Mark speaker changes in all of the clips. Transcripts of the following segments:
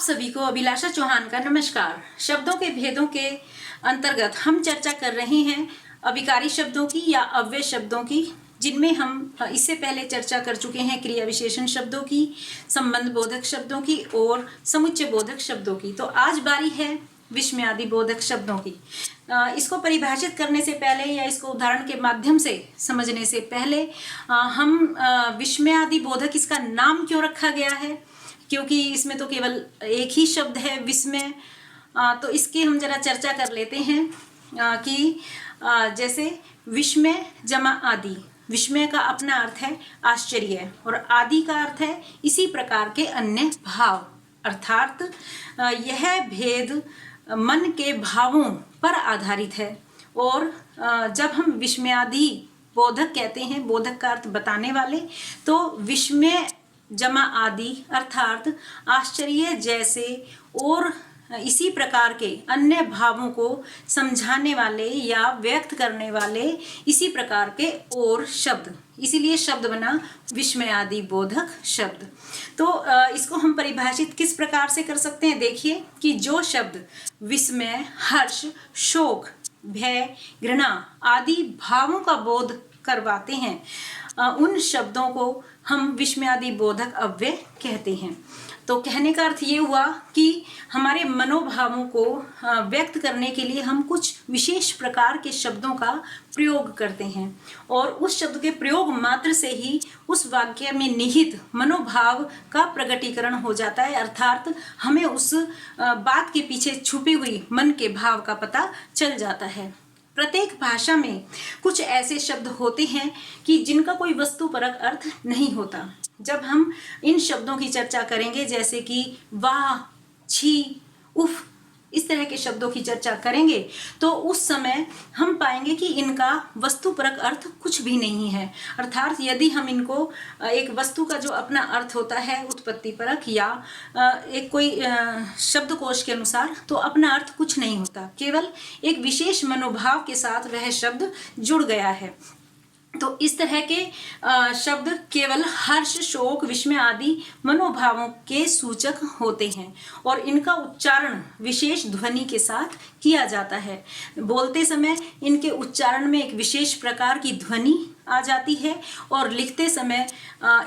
Speaker 1: सभी को अभिलाषा चौहान का नमस्कार। शब्दों के भेदों के अंतर्गत हम चर्चा कर रहे हैं अभिकारी शब्दों की या अव्यय शब्दों की, जिनमें हम इससे पहले चर्चा कर चुके हैं क्रिया विशेषण शब्दों की, संबंध बोधक शब्दों की और समुच्चय बोधक शब्दों की। तो आज बारी है विस्मयादि बोधक शब्दों की। इसको परिभाषित करने से पहले या इसको उदाहरण के माध्यम से समझने से पहले हम विस्मयादि बोधक, इसका नाम क्यों रखा गया है, क्योंकि इसमें तो केवल एक ही शब्द है विस्मय। तो इसकी हम जरा चर्चा कर लेते हैं कि जैसे विस्मय जमा आदि, विस्मय का अपना अर्थ है आश्चर्य और आदि का अर्थ है इसी प्रकार के अन्य भाव, अर्थात यह भेद मन के भावों पर आधारित है। और जब हम विस्मयादि बोधक कहते हैं, बोधक का अर्थ बताने वाले, तो विस्मय जमा आदि अर्थात आश्चर्य जैसे और इसी प्रकार के अन्य भावों को समझाने वाले या व्यक्त करने वाले इसी प्रकार के और शब्द, इसीलिए शब्द बना विस्मयादि बोधक शब्द। तो इसको हम परिभाषित किस प्रकार से कर सकते हैं, देखिए कि जो शब्द विस्मय, हर्ष, शोक, भय, घृणा आदि भावों का बोध करवाते हैं, उन शब्दों को हम विस्मयादि बोधक अव्यय कहते हैं। तो कहने का अर्थ ये हुआ कि हमारे मनोभावों को व्यक्त करने के लिए हम कुछ विशेष प्रकार के शब्दों का प्रयोग करते हैं और उस शब्द के प्रयोग मात्र से ही उस वाक्य में निहित मनोभाव का प्रकटीकरण हो जाता है, अर्थात हमें उस बात के पीछे छुपी हुई मन के भाव का पता चल जाता है। प्रत्येक भाषा में कुछ ऐसे शब्द होते हैं कि जिनका कोई वस्तुपरक अर्थ नहीं होता। जब हम इन शब्दों की चर्चा करेंगे, जैसे कि वाह, छी, उफ, इस तरह के शब्दों की चर्चा करेंगे, तो उस समय हम पाएंगे कि इनका वस्तुपरक अर्थ कुछ भी नहीं है। अर्थात यदि हम इनको एक वस्तु का जो अपना अर्थ होता है उत्पत्ति परक या एक कोई शब्दकोश के अनुसार, तो अपना अर्थ कुछ नहीं होता, केवल एक विशेष मनोभाव के साथ वह शब्द जुड़ गया है। तो इस तरह के शब्द केवल हर्ष, शोक, विस्मय आदि मनोभावों के सूचक होते हैं और इनका उच्चारण विशेष ध्वनि के साथ किया जाता है। बोलते समय इनके उच्चारण में एक विशेष प्रकार की ध्वनि आ जाती है और लिखते समय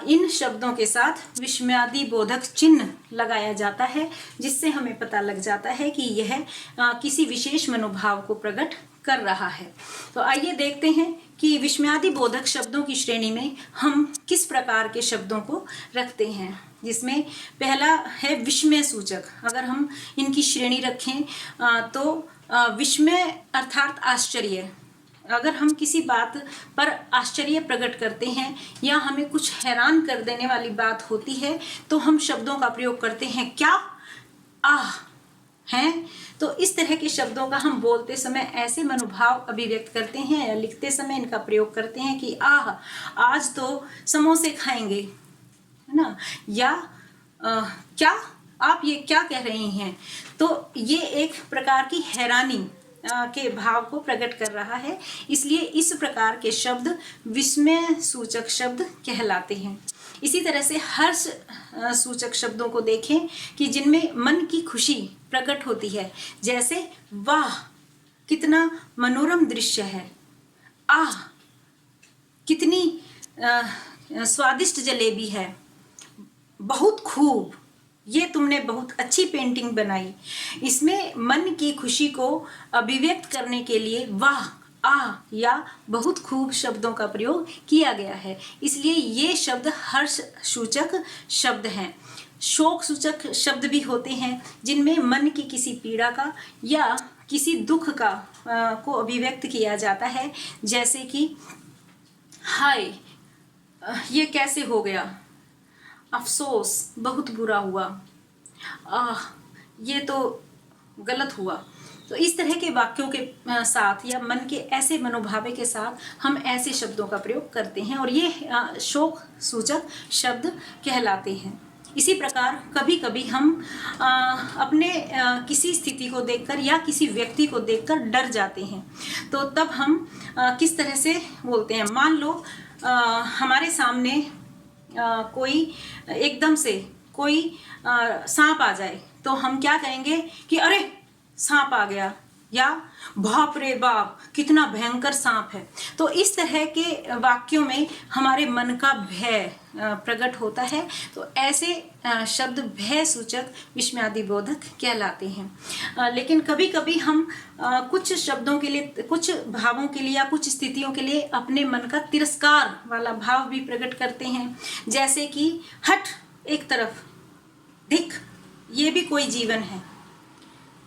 Speaker 1: इन शब्दों के साथ विस्मयादि बोधक चिन्ह लगाया जाता है, जिससे हमें पता लग जाता है कि यह किसी विशेष मनोभाव को प्रकट कर रहा है। तो आइए देखते हैं कि विस्मयादि बोधक शब्दों की श्रेणी में हम किस प्रकार के शब्दों को रखते हैं, जिसमें पहला है विस्मय सूचक। अगर हम इनकी श्रेणी रखें तो विस्मय अर्थात आश्चर्य, अगर हम किसी बात पर आश्चर्य प्रकट करते हैं या हमें कुछ हैरान कर देने वाली बात होती है, तो हम शब्दों का प्रयोग करते हैं क्या, आह, हैं। तो इस तरह के शब्दों का हम बोलते समय ऐसे मनोभाव अभिव्यक्त करते हैं या लिखते समय इनका प्रयोग करते हैं कि आह, आज तो समोसे खाएंगे, है ना, या क्या, आप ये क्या कह रही हैं। तो ये एक प्रकार की हैरानी के भाव को प्रकट कर रहा है, इसलिए इस प्रकार के शब्द विस्मय सूचक शब्द कहलाते हैं। इसी तरह से हर्ष सूचक शब्दों को देखें कि जिनमें मन की खुशी प्रकट होती है, जैसे वाह, कितना मनोरम दृश्य है, आह, कितनी स्वादिष्ट जलेबी है, बहुत खूब, ये तुमने बहुत अच्छी पेंटिंग बनाई। इसमें मन की खुशी को अभिव्यक्त करने के लिए वाह, आह या बहुत खूब शब्दों का प्रयोग किया गया है, इसलिए ये शब्द हर्ष सूचक शब्द हैं। शोक सूचक शब्द भी होते हैं, जिनमें मन की किसी पीड़ा का या किसी दुख का को अभिव्यक्त किया जाता है, जैसे कि हाय, ये कैसे हो गया, अफसोस, बहुत बुरा हुआ, ये तो गलत हुआ। तो इस तरह के वाक्यों के साथ या मन के ऐसे मनोभाव के साथ हम ऐसे शब्दों का प्रयोग करते हैं और ये शोक सूचक शब्द कहलाते हैं। इसी प्रकार कभी कभी हम अपने किसी स्थिति को देखकर या किसी व्यक्ति को देखकर डर जाते हैं, तो तब हम किस तरह से बोलते हैं। मान लो हमारे सामने कोई एकदम से कोई सांप आ जाए, तो हम क्या कहेंगे कि अरे सांप आ गया, या बाप रे बाप कितना भयंकर सांप है। तो इस तरह के वाक्यों में हमारे मन का भय प्रकट होता है। तो ऐसे शब्द भय सूचक विस्मयादिबोधक कहलाते हैं। लेकिन कभी कभी हम कुछ शब्दों के लिए, कुछ भावों के लिए या कुछ स्थितियों के लिए अपने मन का तिरस्कार वाला भाव भी प्रकट करते हैं। जैसे कि हट एक तरफ, धिक ये भी कोई जीवन है,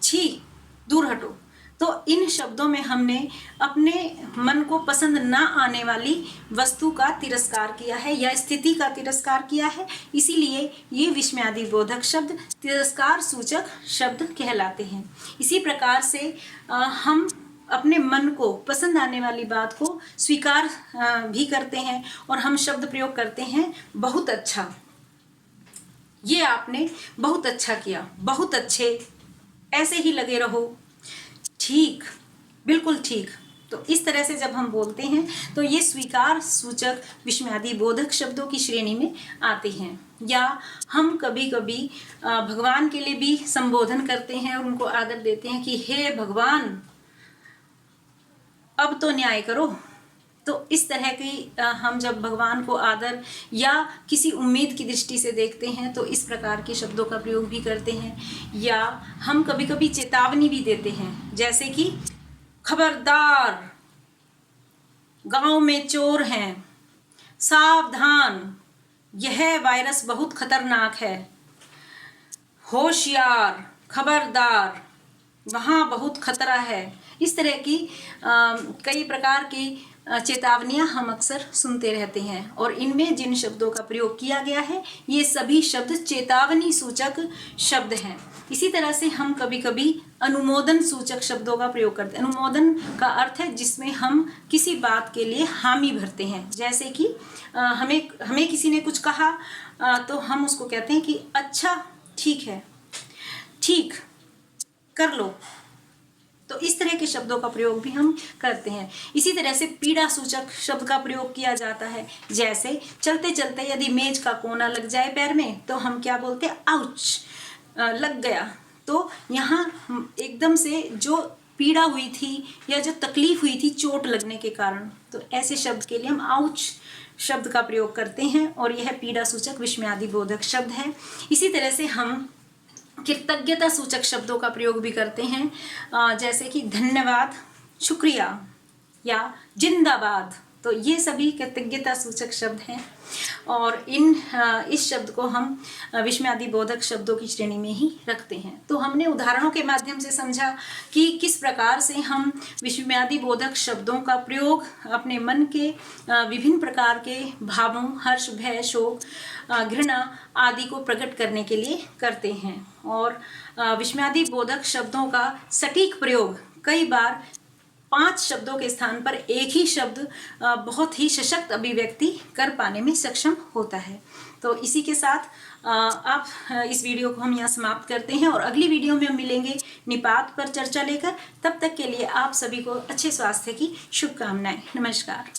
Speaker 1: छी दूर हटो। तो इन शब्दों में हमने अपने मन को पसंद ना आने वाली वस्तु का तिरस्कार किया है या स्थिति का तिरस्कार किया है, इसीलिए ये विस्मयादिबोधक शब्द तिरस्कार सूचक शब्द कहलाते हैं। इसी प्रकार से हम अपने मन को पसंद आने वाली बात को स्वीकार भी करते हैं और हम शब्द प्रयोग करते हैं बहुत अच्छा, ये आपने बहुत अच्छा किया, बहुत अच्छे, ऐसे ही लगे रहो, ठीक, बिल्कुल ठीक। तो इस तरह से जब हम बोलते हैं तो ये स्वीकार सूचक विस्मयादिबोधक शब्दों की श्रेणी में आते हैं। या हम कभी कभी भगवान के लिए भी संबोधन करते हैं और उनको आदर देते हैं कि हे भगवान अब तो न्याय करो। तो इस तरह की हम जब भगवान को आदर या किसी उम्मीद की दृष्टि से देखते हैं तो इस प्रकार के शब्दों का प्रयोग भी करते हैं। या हम कभी कभी चेतावनी भी देते हैं, जैसे कि खबरदार गांव में चोर हैं, सावधान यह वायरस बहुत खतरनाक है, होशियार, खबरदार वहाँ बहुत खतरा है। इस तरह की कई प्रकार की चेतावनियां हम अक्सर सुनते रहते हैं और इनमें जिन शब्दों का प्रयोग किया गया है ये सभी शब्द चेतावनी सूचक शब्द हैं। इसी तरह से हम कभी कभी अनुमोदन सूचक शब्दों का प्रयोग करते हैं। अनुमोदन का अर्थ है जिसमें हम किसी बात के लिए हामी भरते हैं। जैसे कि हमें किसी ने कुछ कहा तो हम उसको कहते हैं कि अच्छा ठीक है, ठीक कर लो। तो इस तरह के शब्दों का प्रयोग भी हम करते हैं। इसी तरह से पीड़ा सूचक शब्द का प्रयोग किया जाता है। जैसे चलते चलते यदि मेज का कोना लग जाए पैर में तो हम क्या बोलते हैं, आउच, लग गया। तो यहाँ एकदम से जो पीड़ा हुई थी या जो तकलीफ हुई थी चोट लगने के कारण, तो ऐसे शब्द के लिए हम आउच शब्द का प्रयोग करते हैं और यह पीड़ा सूचक विस्मयादिबोधक शब्द है। इसी तरह से हम कृतज्ञता सूचक शब्दों का प्रयोग भी करते हैं, जैसे कि धन्यवाद, शुक्रिया या जिंदाबाद। तो ये सभी कृतज्ञता सूचक शब्द हैं और इस शब्द को हम विस्मयादिबोधक शब्दों की श्रेणी में ही रखते हैं। तो हमने उदाहरणों के माध्यम से समझा कि किस प्रकार से हम विस्मयादिबोधक शब्दों का प्रयोग अपने मन के विभिन्न प्रकार के भावों, हर्ष, भय, शोक, घृणा आदि को प्रकट करने के लिए करते हैं। और विस्मयादिबोधक शब्दों का सटीक प्रयोग कई बार 5 शब्दों के स्थान पर एक ही शब्द बहुत ही सशक्त अभिव्यक्ति कर पाने में सक्षम होता है। तो इसी के साथ आप इस वीडियो को हम यहाँ समाप्त करते हैं और अगली वीडियो में हम मिलेंगे निपात पर चर्चा लेकर। तब तक के लिए आप सभी को अच्छे स्वास्थ्य की शुभकामनाएं। नमस्कार।